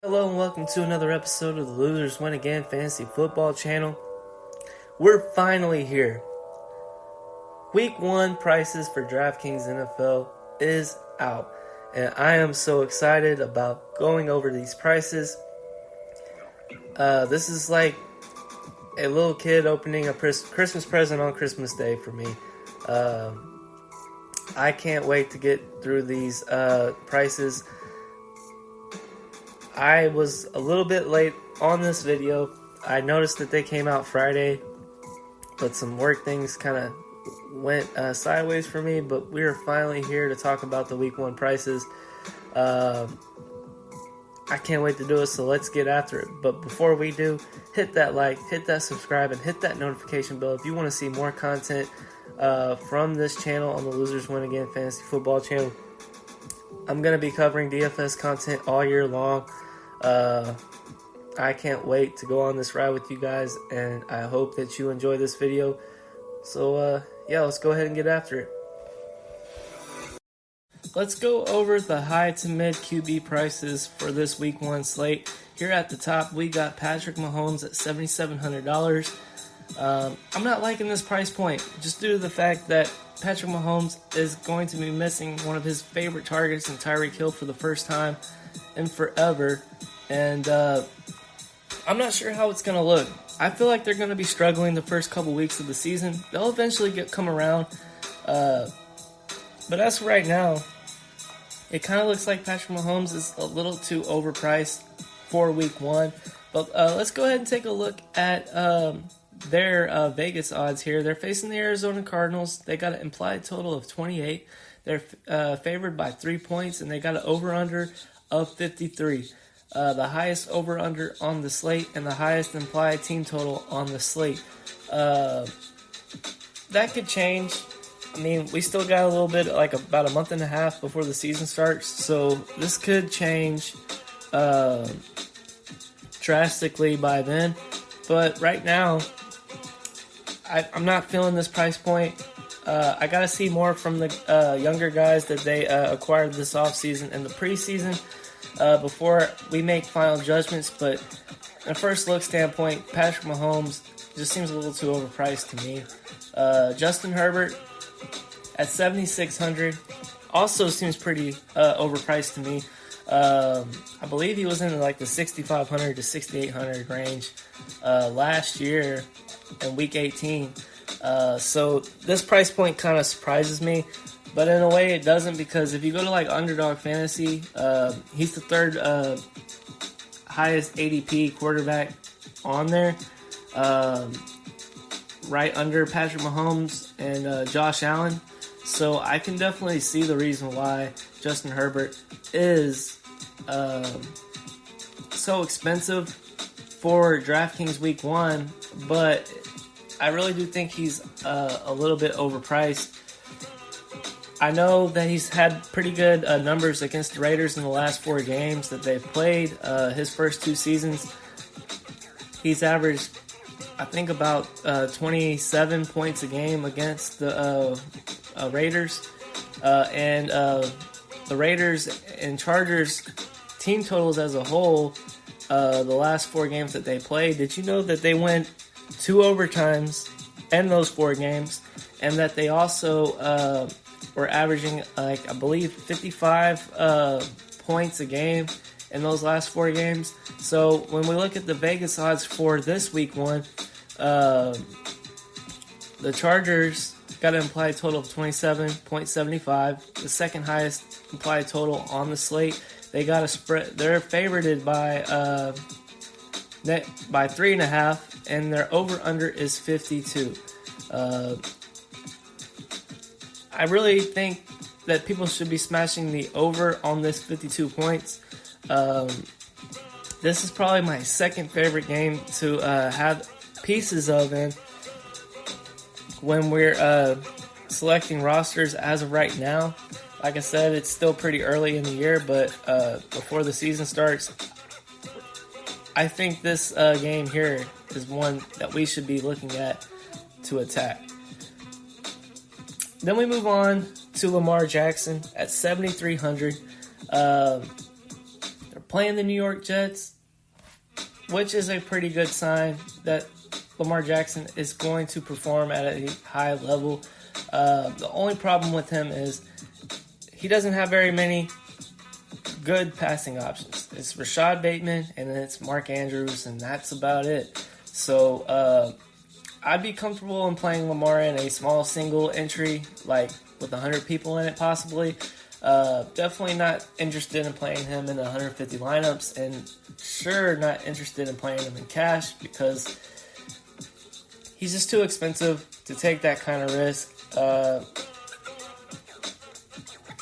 Hello and welcome to another episode of the Losers Win Again Fantasy Football Channel. We're finally here. Week 1 prices for Draftkings NFL is out. And I am so excited about going over these prices. This is like a little kid opening a Christmas present on Christmas Day for me. I can't wait to get through these prices. I was a little bit late on this video. I noticed that they came out Friday, but some work things kind of went sideways for me, but we are finally here to talk about the week 1 prices. I can't wait to do it, so let's get after it. But before we do, hit that like, hit that subscribe, and hit that notification bell if you want to see more content from this channel on the Losers Win Again Fantasy Football Channel. I'm going to be covering DFS content all year long. I can't wait to go on this ride with you guys, and I hope that you enjoy this video. So, yeah, let's go ahead and get after it. Let's go over the high to mid QB prices for this week 1 slate. Here at the top, we got Patrick Mahomes at $7,700. I'm not liking this price point just due to the fact that Patrick Mahomes is going to be missing one of his favorite targets in Tyreek Hill for the first time in forever. And I'm not sure how it's going to look. I feel like they're going to be struggling the first couple weeks of the season. They'll eventually come around. But as for right now, it kind of looks like Patrick Mahomes is a little too overpriced for week 1. But let's go ahead and take a look at their Vegas odds here. They're facing the Arizona Cardinals. They got an implied total of 28. They're favored by 3 points, and they got an over-under of 53. The highest over-under on the slate and the highest implied team total on the slate. That could change. I mean, we still got a little bit, like about a month and a half before the season starts, so this could change drastically by then. But right now, I'm not feeling this price point. I got to see more from the younger guys that they acquired this offseason and the preseason before we make final judgments. But in a first look standpoint, Patrick Mahomes just seems a little too overpriced to me. Justin Herbert at $7,600 also seems pretty overpriced to me. I believe he was in like the $6,500 to $6,800 range last year in week 18. So this price point kind of surprises me, but in a way it doesn't, because if you go to like Underdog Fantasy, he's the third highest ADP quarterback on there, right under Patrick Mahomes and Josh Allen. So I can definitely see the reason why Justin Herbert is so expensive for DraftKings week 1, but I really do think he's a little bit overpriced. I know that he's had pretty good numbers against the Raiders in the last 4 games that they've played. His first 2 seasons, he's averaged, I think, about 27 points a game against the Raiders. And the Raiders and Chargers team totals as a whole, the last 4 games that they played, did you know that they went 2 overtimes in those 4 games, and that they also were averaging, like, I believe 55 points a game in those last 4 games. So when we look at the Vegas odds for this week 1, the Chargers got an implied total of 27.75, the second highest implied total on the slate. They got a spread. They're favorited by 3.5, and their over/under is 52. I really think that people should be smashing the over on this 52 points. This is probably my second favorite game to have pieces of in when we're selecting rosters as of right now. Like I said, it's still pretty early in the year, but before the season starts, I think this game here is one that we should be looking at to attack. Then we move on to Lamar Jackson at $7,300. They're playing the New York Jets, which is a pretty good sign that Lamar Jackson is going to perform at a high level. The only problem with him is he doesn't have very many good passing options. It's Rashad Bateman and then it's Mark Andrews, and that's about it. So I'd be comfortable in playing Lamar in a small single entry, like with 100 people in it possibly. Definitely not interested in playing him in 150 lineups, and sure not interested in playing him in cash because he's just too expensive to take that kind of risk.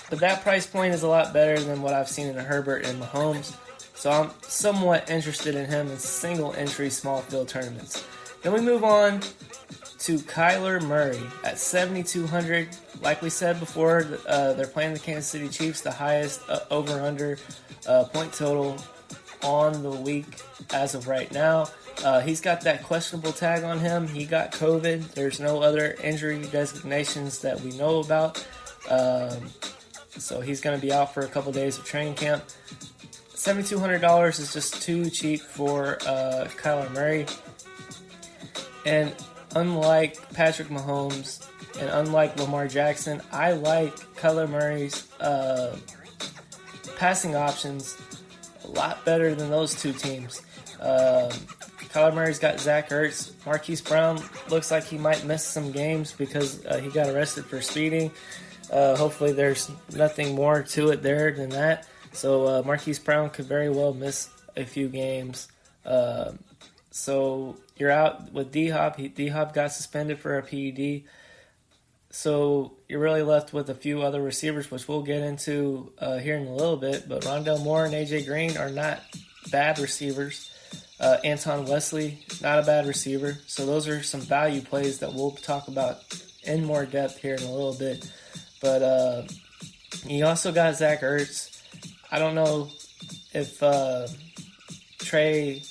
But that price point is a lot better than what I've seen in Herbert and Mahomes, so I'm somewhat interested in him in single entry small field tournaments. Then we move on to Kyler Murray at 7,200. Like we said before, they're playing the Kansas City Chiefs, the highest over-under point total on the week as of right now. He's got that questionable tag on him. He got COVID. There's no other injury designations that we know about. So he's going to be out for a couple days of training camp. $7,200 is just too cheap for Kyler Murray. And unlike Patrick Mahomes and unlike Lamar Jackson, I like Kyler Murray's passing options a lot better than those two teams. Kyler Murray's got Zach Ertz. Marquise Brown looks like he might miss some games because he got arrested for speeding. Hopefully there's nothing more to it there than that. So Marquise Brown could very well miss a few games. So you're out with D-Hop. D-Hop got suspended for a PED. So you're really left with a few other receivers, which we'll get into here in a little bit. But Rondale Moore and A.J. Green are not bad receivers. Anton Wesley, not a bad receiver. So those are some value plays that we'll talk about in more depth here in a little bit. But you also got Zach Ertz. I don't know if Trey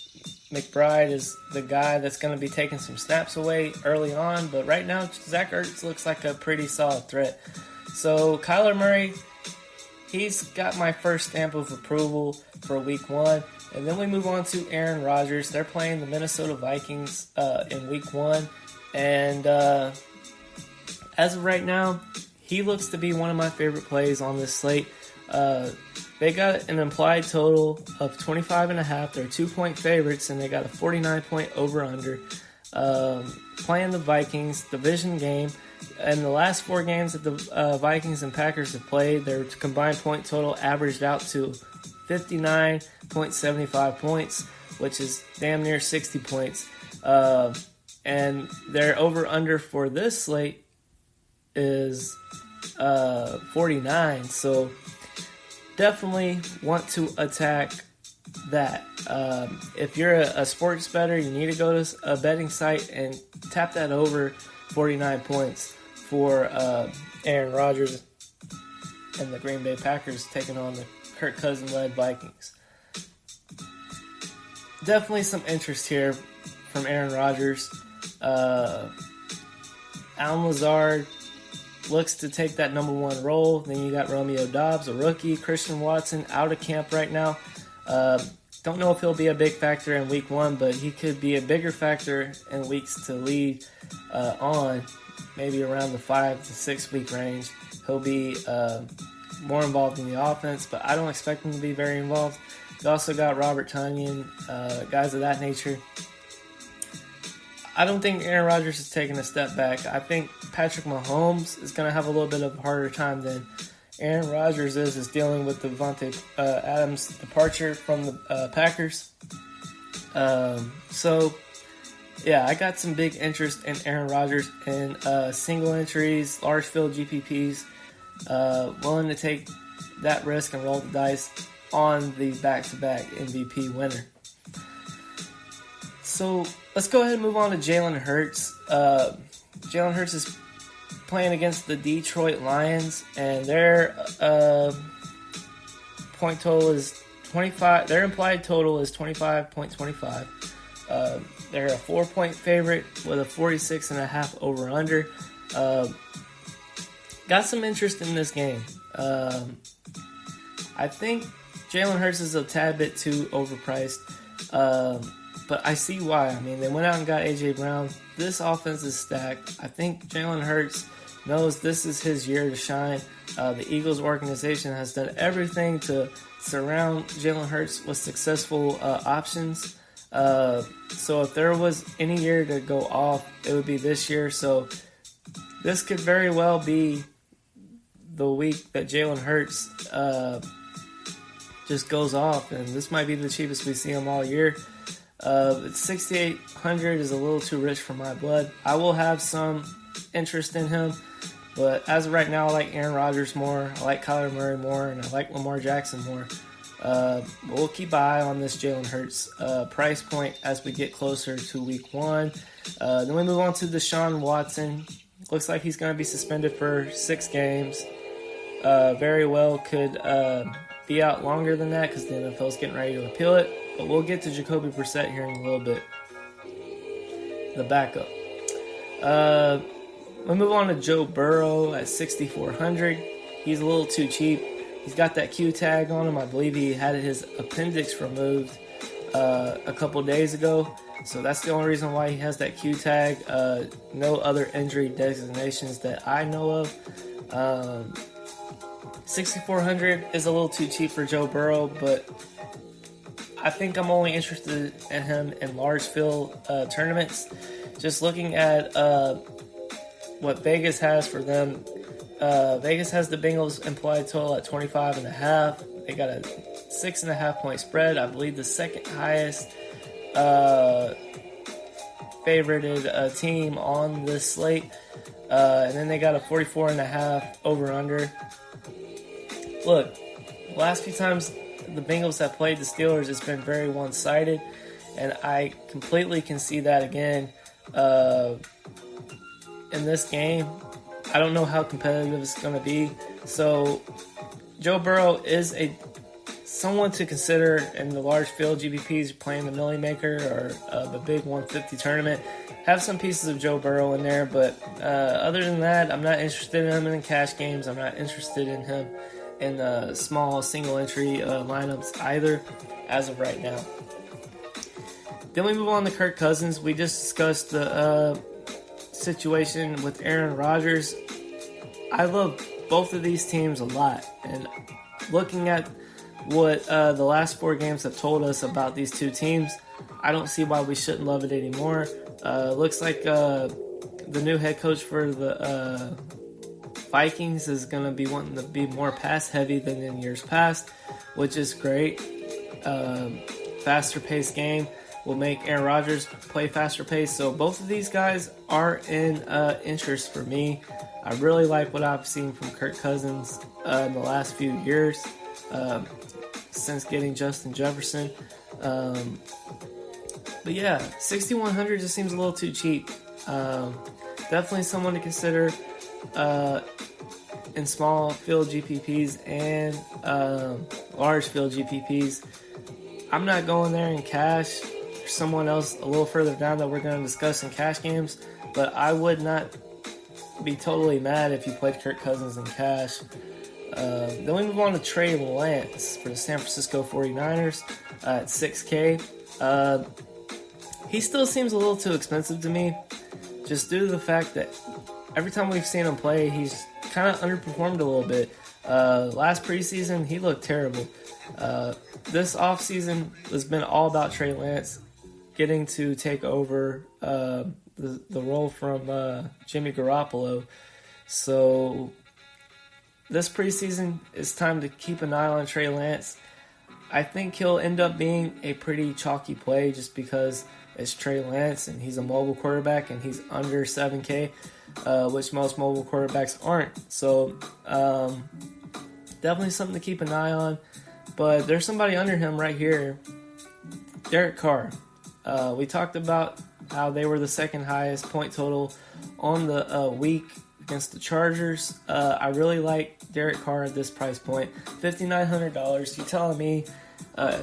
McBride is the guy that's going to be taking some snaps away early on, but right now Zach Ertz looks like a pretty solid threat. So Kyler Murray, he's got my first stamp of approval for week 1. And then we move on to Aaron Rodgers. They're playing the Minnesota Vikings in week 1. And as of right now, he looks to be one of my favorite plays on this slate. They got an implied total of 25.5. They're 2-point favorites, and they got a 49-point over-under. Playing the Vikings, division game. In the last 4 games that the Vikings and Packers have played, their combined point total averaged out to 59.75 points, which is damn near 60 points. And their over-under for this slate is 49. So definitely want to attack that. If you're a sports bettor, you need to go to a betting site and tap that over 49 points for Aaron Rodgers and the Green Bay Packers taking on the Kirk Cousins-led Vikings. Definitely some interest here from Aaron Rodgers. Allen Lazard looks to take that number 1 role. Then you got Romeo Doubs, a rookie. Christian Watson out of camp right now. Don't know if he'll be a big factor in week 1, but he could be a bigger factor in weeks to lead on, maybe around the 5 to 6 week range. He'll be more involved in the offense, but I don't expect him to be very involved. You also got Robert Tonyan, guys of that nature. I don't think Aaron Rodgers is taking a step back. I think Patrick Mahomes is going to have a little bit of a harder time than Aaron Rodgers is dealing with the Devontae Adams departure from the Packers. So, yeah, I got some big interest in Aaron Rodgers in single entries, large field GPPs, willing to take that risk and roll the dice on the back-to-back MVP winner. So let's go ahead and move on to Jalen Hurts. Jalen Hurts is playing against the Detroit Lions, and their point total is 25. Their implied total is 25.25. They're a 4-point favorite with a 46.5 over/under. Got some interest in this game. I think Jalen Hurts is a tad bit too overpriced, but I see why. I mean, they went out and got A.J. Brown. This offense is stacked. I think Jalen Hurts knows this is his year to shine. The Eagles organization has done everything to surround Jalen Hurts with successful options. So if there was any year to go off, it would be this year. So this could very well be the week that Jalen Hurts just goes off, and this might be the cheapest we see him all year. 6,800 is a little too rich for my blood. I will have some interest in him, but as of right now, I like Aaron Rodgers more, I like Kyler Murray more, and I like Lamar Jackson more. But we'll keep an eye on this Jalen Hurts price point as we get closer to week 1. Then we move on to Deshaun Watson. Looks like he's going to be suspended for 6 games. Very well could be out longer than that because the NFL is getting ready to appeal it. But we'll get to Jacoby Brissett here in a little bit. The backup. We'll move on to Joe Burrow at 6,400. He's a little too cheap. He's got that Q tag on him. I believe he had his appendix removed a couple days ago. So that's the only reason why he has that Q tag. No other injury designations that I know of. 6,400 is a little too cheap for Joe Burrow, but I think I'm only interested in him in large field tournaments. Just looking at what Vegas has for them. Vegas has the Bengals implied total at 25.5. They got a 6.5 point spread. I believe the second highest favorited team on this slate. And then they got a 44.5 over under. Look, the last few times the Bengals have played the Steelers, it's been very one-sided, and I completely can see that again in this game. I don't know how competitive it's going to be. So Joe Burrow is someone to consider in the large field GPPs playing the Millie Maker or the big 150 tournament. Have some pieces of Joe Burrow in there, but other than that, I'm not interested in him in cash games. I'm not interested in him in small single entry lineups either as of right now. Then we move on to Kirk Cousins. We just discussed the situation with Aaron Rodgers. I love both of these teams a lot, and looking at what the last 4 games have told us about these two teams, I don't see why we shouldn't love it anymore. Looks like the new head coach for the Vikings is going to be wanting to be more pass heavy than in years past, which is great. Faster paced game will make Aaron Rodgers play faster pace. So both of these guys are in interest for me. I really like what I've seen from Kirk Cousins in the last few years since getting Justin Jefferson. But yeah, 6,100 just seems a little too cheap. Definitely someone to consider in small field GPPs and large field GPPs. I'm not going there in cash. There's someone else a little further down that we're going to discuss in cash games, but I would not be totally mad if you played Kirk Cousins in cash. Then we move on to Trey Lance for the San Francisco 49ers at 6K. He still seems a little too expensive to me, just due to the fact that every time we've seen him play, he's kind of underperformed a little bit. Last preseason, he looked terrible. This offseason has been all about Trey Lance getting to take over the role from Jimmy Garoppolo. So this preseason, it's time to keep an eye on Trey Lance. I think he'll end up being a pretty chalky play just because it's Trey Lance and he's a mobile quarterback and he's under 7K, which most mobile quarterbacks aren't. So definitely something to keep an eye on. But there's somebody under him right here, Derek Carr. We talked about how they were the second highest point total on the week against the Chargers. I really like Derek Carr at this price point, $5,900. You telling me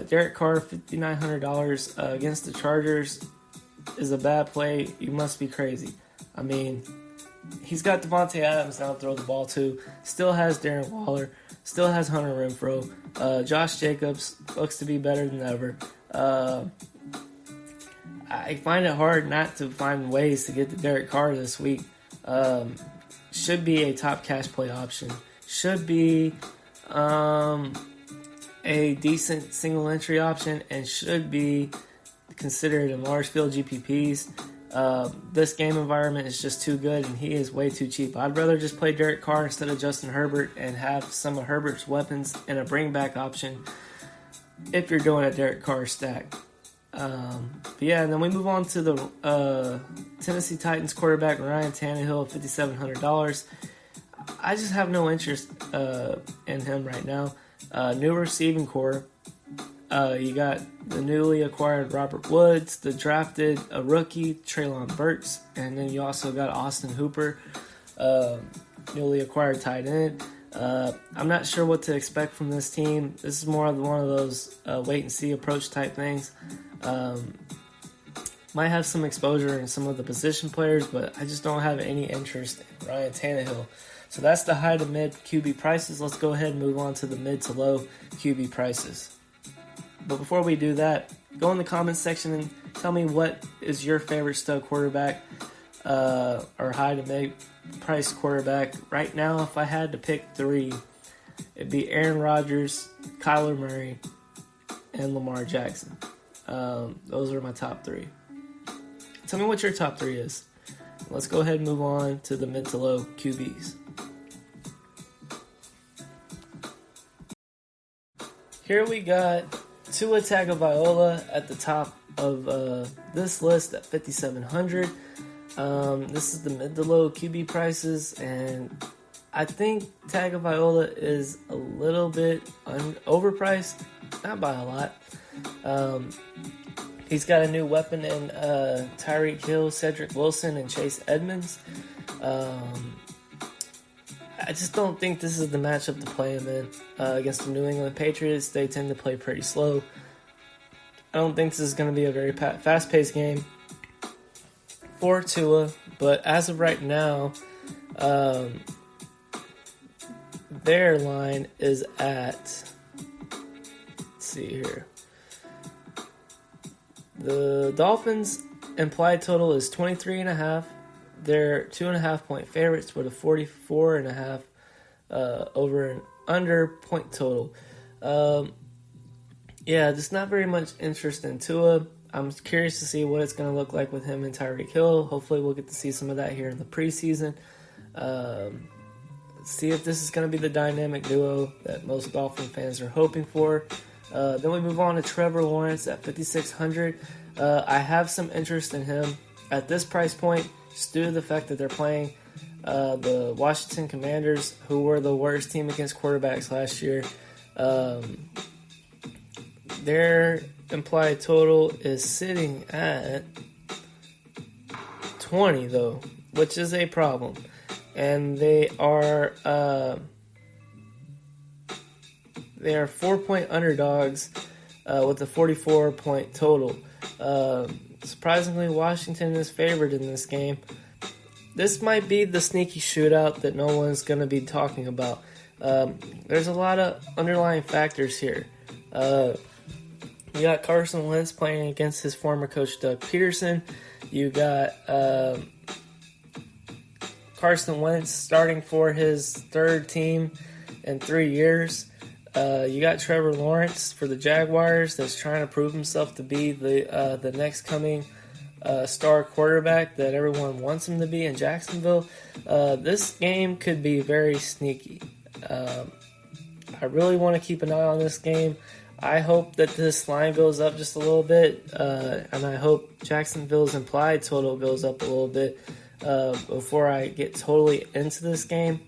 Derek Carr, $5,900 against the Chargers is a bad play? You must be crazy. I mean, He's got Devontae Adams now to throw the ball to. Still has Darren Waller. Still has Hunter Renfrow. Josh Jacobs looks to be better than ever. I find it hard not to find ways to get to Derek Carr this week. Should be a top cash play option. Should be a decent single entry option, and should be considered in large field GPPs. This game environment is just too good, and he is way too cheap. I'd rather just play Derek Carr instead of Justin Herbert and have some of Herbert's weapons and a bring back option if you're doing a Derek Carr stack. But yeah, and then we move on to the Tennessee Titans quarterback Ryan Tannehill at $5,700. I just have no interest in him right now. New receiving core. You got the newly acquired Robert Woods, the drafted rookie Treylon Burks, and then you also got Austin Hooper, newly acquired tight end. I'm not sure what to expect from this team. This is more of one of those wait and see approach type things. Might have some exposure in some of the position players, but I just don't have any interest in Ryan Tannehill. So that's the high to mid QB prices. Let's go ahead and move on to the mid to low QB prices. But before we do that, go in the comments section and tell me what is your favorite stud quarterback or high to mid price quarterback. Right now, if I had to pick three, it'd be Aaron Rodgers, Kyler Murray, and Lamar Jackson. Those are my top three. Tell me what your top three is. Let's go ahead and move on to the mid to low QBs. Here we got Tua Tagovailoa at the top of this list at $5,700. This is the mid to low QB prices, and I think Tagovailoa is a little bit overpriced, not by a lot. He's got a new weapon in Tyreek Hill, Cedric Wilson, and Chase Edmonds. I just don't think this is the matchup to play him in against the New England Patriots. They tend to play pretty slow. I don't think this is going to be a very fast-paced game for Tua, but as of right now, their line is at, let's see here. The Dolphins' implied total is 23.5. They're 2.5 point favorites with a 44.5 over and under point total. Yeah, just not very much interest in Tua. I'm curious to see what it's going to look like with him and Tyreek Hill. Hopefully we'll get to see some of that here in the preseason. See if this is going to be the dynamic duo that most Dolphin fans are hoping for. Then we move on to Trevor Lawrence at $5,600. I have some interest in him at this price point, just due to the fact that they're playing the Washington Commanders, who were the worst team against quarterbacks last year. Their implied total is sitting at 20, though, which is a problem. And they are 4-point underdogs with a 44-point total. Surprisingly, Washington is favored in this game. This might be the sneaky shootout that no one's going to be talking about. There's a lot of underlying factors here. You got Carson Wentz playing against his former coach, Doug Peterson. You got Carson Wentz starting for his third team in 3 years. You got Trevor Lawrence for the Jaguars that's trying to prove himself to be the next coming star quarterback that everyone wants him to be in Jacksonville. This game could be very sneaky. I really want to keep an eye on this game. I hope that this line goes up just a little bit, and I hope Jacksonville's implied total goes up a little bit before I get totally into this game.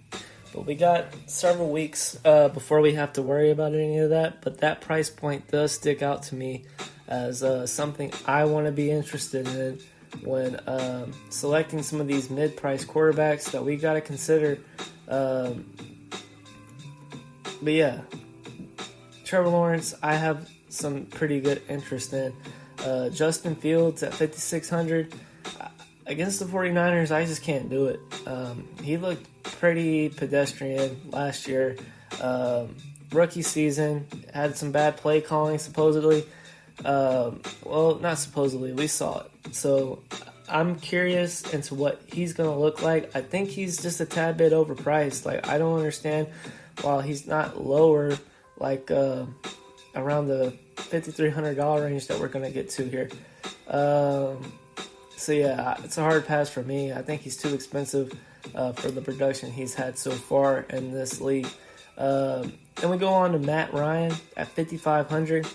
But we got several weeks before we have to worry about any of that. But that price point does stick out to me as something I want to be interested in when selecting some of these mid-price quarterbacks that we got to consider. But yeah, Trevor Lawrence, I have some pretty good interest in. Justin Fields at $5,600. against the 49ers, I just can't do it. He looked pretty pedestrian last year. Rookie season, had some bad play calling, supposedly. Well, not supposedly, we saw it. So I'm curious into what he's going to look like. I think he's just a tad bit overpriced. Like, I don't understand why he's not lower, like around the $5,300 range that we're going to get to here. So yeah, it's a hard pass for me. I think he's too expensive for the production he's had so far in this league. Then we go on to Matt Ryan at $5,500.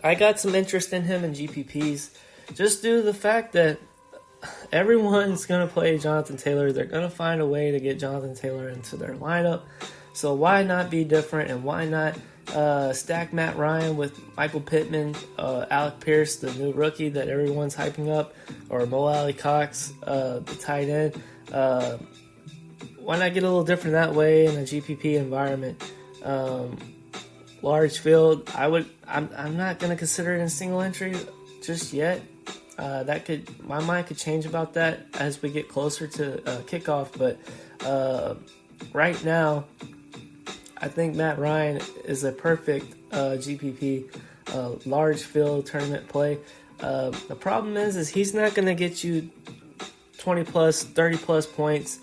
I got some interest in him in GPPs just due to the fact that everyone's going to play Jonathan Taylor. They're going to find a way to get Jonathan Taylor into their lineup. So why not be different, and why not stack Matt Ryan with Michael Pittman, Alec Pierce, the new rookie that everyone's hyping up, or Mo Alley Cox, the tight end. Why not get a little different that way in a GPP environment? Large field. I'm not going to consider it in single entry just yet. My mind could change about that as we get closer to kickoff. But right now, I think Matt Ryan is a perfect GPP large field tournament play. The problem is he's not going to get you 20 plus, 30 plus points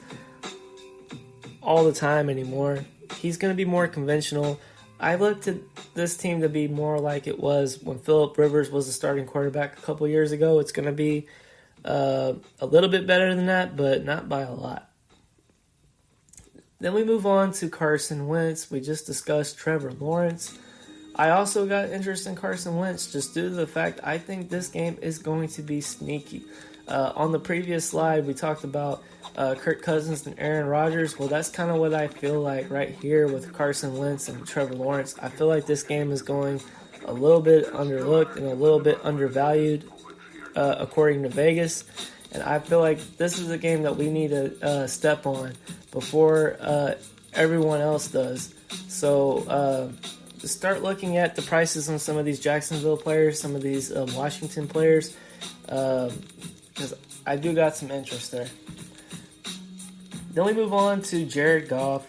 all the time anymore. He's going to be more conventional. I looked at this team to be more like it was when Phillip Rivers was the starting quarterback a couple years ago. It's going to be a little bit better than that, but not by a lot. Then we move on to Carson Wentz. We just discussed Trevor Lawrence. I also got interest in Carson Wentz just due to the fact I think this game is going to be sneaky. On the previous slide, we talked about Kirk Cousins and Aaron Rodgers. Well, that's kind of what I feel like right here with Carson Wentz and Trevor Lawrence. I feel like this game is going a little bit underlooked and a little bit undervalued according to Vegas. And I feel like this is a game that we need to step on before everyone else does. So start looking at the prices on some of these Jacksonville players, some of these Washington players, because I do got some interest there. Then we move on to Jared Goff.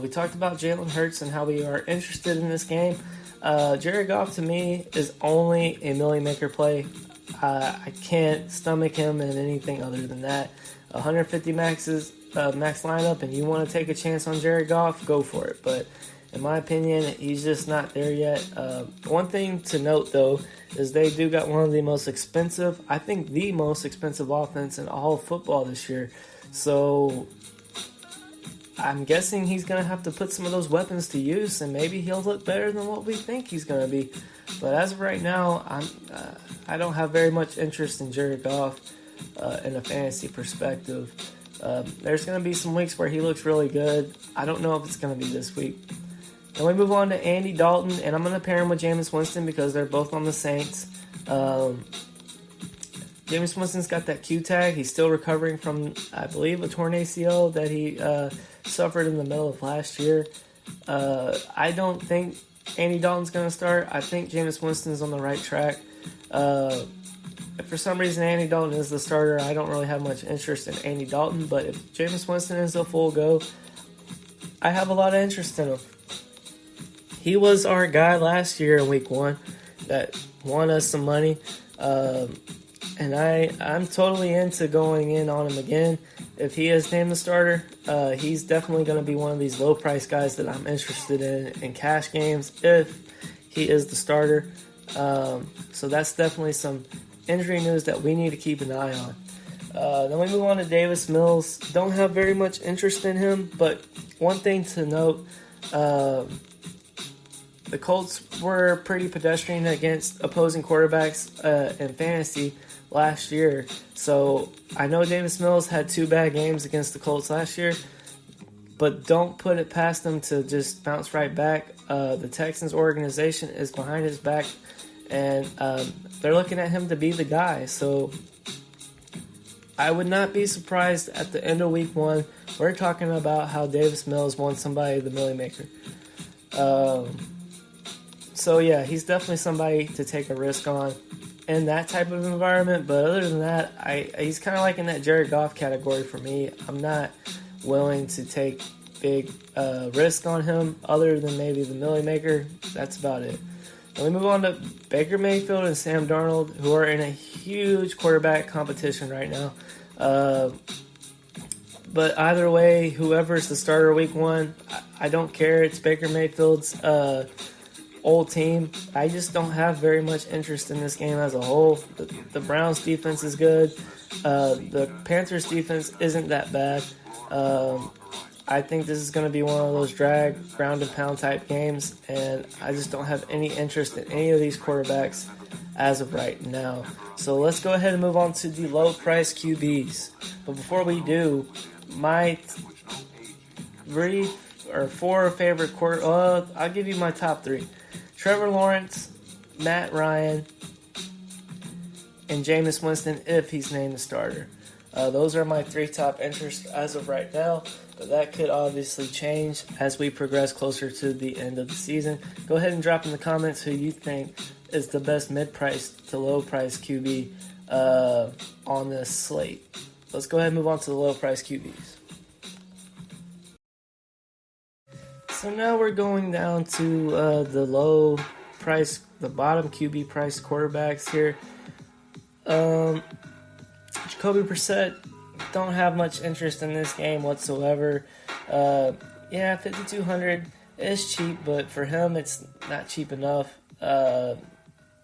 We talked about Jalen Hurts and how we are interested in this game. Jared Goff, to me, is only a million maker play. I can't stomach him in anything other than that. 150 max lineup, and you want to take a chance on Jared Goff, go for it. But in my opinion, he's just not there yet. One thing to note, though, is they do got one of the most expensive, I think the most expensive offense in all of football this year. So I'm guessing he's going to have to put some of those weapons to use, and maybe he'll look better than what we think he's going to be. But as of right now, I don't have very much interest in Jared Goff in a fantasy perspective. There's going to be some weeks where he looks really good. I don't know if it's going to be this week. Then we move on to Andy Dalton, and I'm going to pair him with Jameis Winston because they're both on the Saints. Jameis Winston's got that Q tag. He's still recovering from, I believe, a torn ACL that he suffered in the middle of last year. I don't think Andy Dalton's going to start. I think Jameis Winston's on the right track. If for some reason Andy Dalton is the starter, I don't really have much interest in Andy Dalton. But if Jameis Winston is a full go, I have a lot of interest in him. He was our guy last year in week 1 that won us some money. And I'm totally into going in on him again. If he is named the starter, he's definitely going to be one of these low-price guys that I'm interested in cash games if he is the starter. So that's definitely some injury news that we need to keep an eye on. Then we move on to Davis Mills. Don't have very much interest in him, but one thing to note, the Colts were pretty pedestrian against opposing quarterbacks in fantasy last year. So I know Davis Mills had 2 bad games against the Colts last year, but don't put it past them to just bounce right back. The Texans organization is behind his back, and they're looking at him to be the guy. So I would not be surprised at the end of week 1, we're talking about how Davis Mills won somebody the Millie Maker. So yeah, he's definitely somebody to take a risk on. in that type of environment. But other than that, he's kind of like in that Jared Goff category for me. I'm not willing to take big risk on him other than maybe the Millie Maker. That's about it. Then we move on to Baker Mayfield and Sam Darnold, who are in a huge quarterback competition right now. But either way, whoever's the starter week one, I don't care. It's Baker Mayfield's old team. I just don't have very much interest in this game as a whole. The Browns defense is good. The Panthers defense isn't that bad. I think this is going to be one of those drag, ground and pound type games, and I just don't have any interest in any of these quarterbacks as of right now. So let's go ahead and move on to the low price QBs. But before we do, my 3 or 4 favorite I'll give you my top 3. Trevor Lawrence, Matt Ryan, and Jameis Winston if he's named the starter. Those are my 3 top interests as of right now, but that could obviously change as we progress closer to the end of the season. Go ahead and drop in the comments who you think is the best mid-price to low-price QB on this slate. Let's go ahead and move on to the low-price QBs. So now we're going down to the low price, the bottom QB price quarterbacks here. Jacoby Brissett, don't have much interest in this game whatsoever. Yeah, 5,200 is cheap, but for him it's not cheap enough.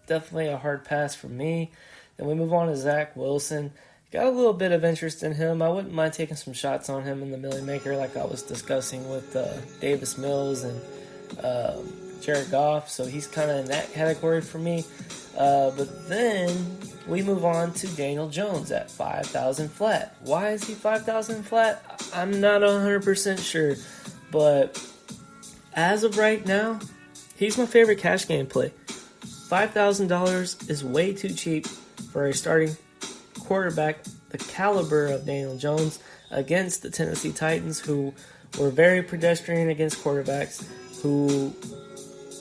Definitely a hard pass for me. Then we move on to Zach Wilson. Got a little bit of interest in him. I wouldn't mind taking some shots on him in the Millie Maker like I was discussing with Davis Mills and Jared Goff. So he's kind of in that category for me. But then we move on to Daniel Jones at 5,000 flat. Why is he 5,000 flat? I'm not 100% sure. But as of right now, he's my favorite cash game play. $5,000 is way too cheap for a starting quarterback the caliber of Daniel Jones against the Tennessee Titans, who were very pedestrian against quarterbacks, who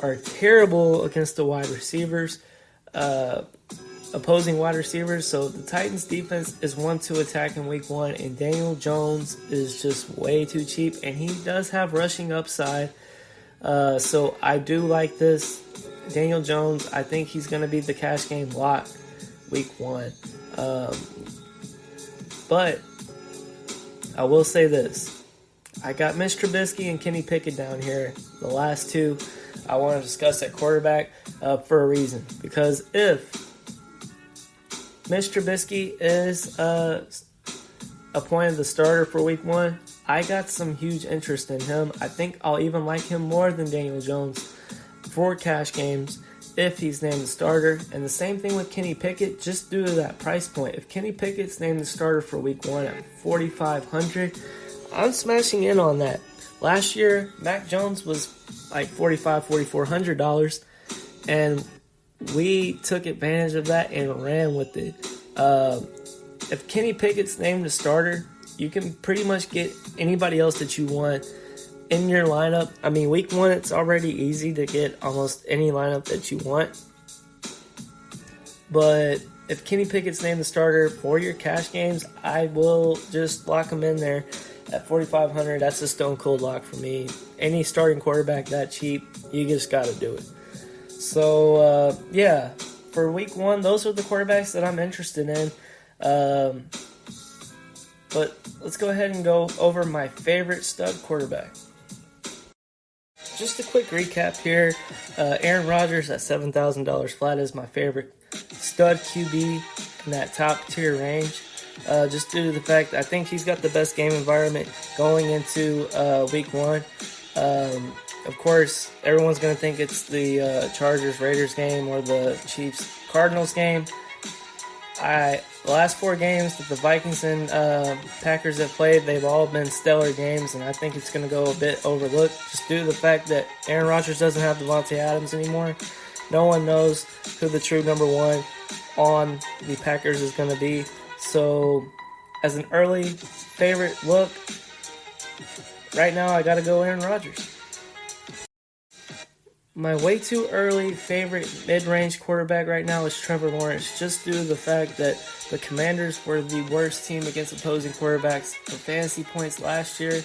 are terrible against the wide receivers, opposing wide receivers. So the Titans defense is one to attack in week 1, and Daniel Jones is just way too cheap, and he does have rushing upside. So I do like this. Daniel Jones, I think he's going to be the cash game lock week 1. But I will say this. I got Mitch Trubisky and Kenny Pickett down here. The last 2 I want to discuss at quarterback for a reason. Because if Mitch Trubisky is appointed the starter for week 1, I got some huge interest in him. I think I'll even like him more than Daniel Jones for cash games if he's named the starter. And the same thing with Kenny Pickett, just due to that price point. If Kenny Pickett's named the starter for week 1 at $4,500, I'm smashing in on that. Last year, Mac Jones was like $4,400, and we took advantage of that and ran with it. If Kenny Pickett's named the starter, you can pretty much get anybody else that you want in your lineup. I mean, week 1, it's already easy to get almost any lineup that you want. But if Kenny Pickett's named the starter for your cash games, I will just lock him in there at $4,500. That's a stone cold lock for me. Any starting quarterback that cheap, you just got to do it. So, yeah, for week 1, those are the quarterbacks that I'm interested in. But let's go ahead and go over my favorite stud quarterback. Just a quick recap here. Aaron Rodgers at $7,000 flat is my favorite stud QB in that top tier range. Just due to the fact I think he's got the best game environment going into week 1. Of course, everyone's going to think it's the Chargers-Raiders game or the Chiefs-Cardinals game. The last 4 games that the Vikings and Packers have played, they've all been stellar games, and I think it's going to go a bit overlooked just due to the fact that Aaron Rodgers doesn't have Devontae Adams anymore. No one knows who the true number 1 on the Packers is going to be. So, as an early favorite look, right now I got to go Aaron Rodgers. My way too early favorite mid-range quarterback right now is Trevor Lawrence, just due to the fact that the Commanders were the worst team against opposing quarterbacks for fantasy points last year.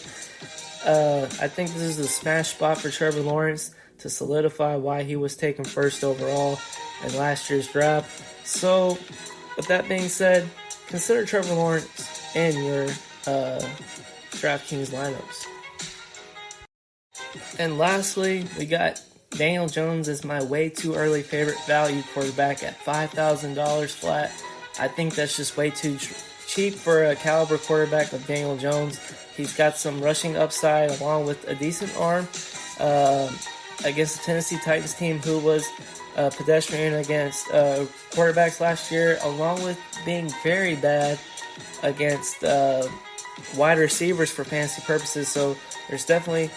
I think this is a smash spot for Trevor Lawrence to solidify why he was taken first overall in last year's draft. So, with that being said, consider Trevor Lawrence in your Draftkings lineups. And lastly, we got Daniel Jones as my way too early favorite value quarterback at $5,000 flat. I think that's just way too cheap for a caliber quarterback of Daniel Jones. He's got some rushing upside along with a decent arm against the Tennessee Titans team who was pedestrian against quarterbacks last year, along with being very bad against wide receivers for fantasy purposes. So there's definitely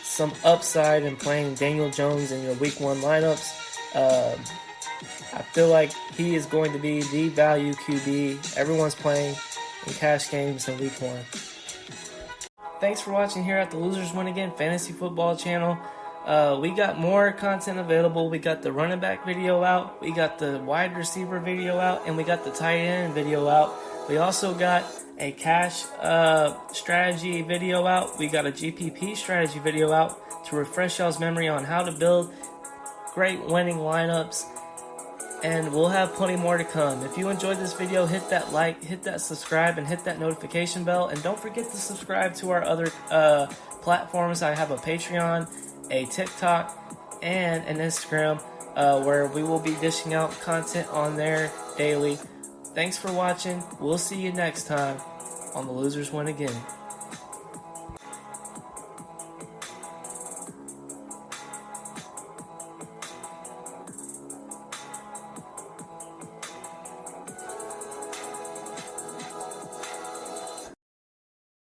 some upside in playing Daniel Jones in your week 1 lineups. I feel like he is going to be the value QB everyone's playing in cash games in week 1. Thanks for watching here at the Losers Win Again Fantasy Football channel. We got more content available. We got the running back video out, we got the wide receiver video out, and we got the tight end video out. We also got a cash strategy video out. We got a GPP strategy video out to refresh y'all's memory on how to build great winning lineups. And we'll have plenty more to come. If you enjoyed this video, hit that like, hit that subscribe, and hit that notification bell. And don't forget to subscribe to our other platforms. I have a Patreon, a TikTok, and an Instagram where we will be dishing out content on there daily. Thanks for watching. We'll see you next time on The Losers Win Again.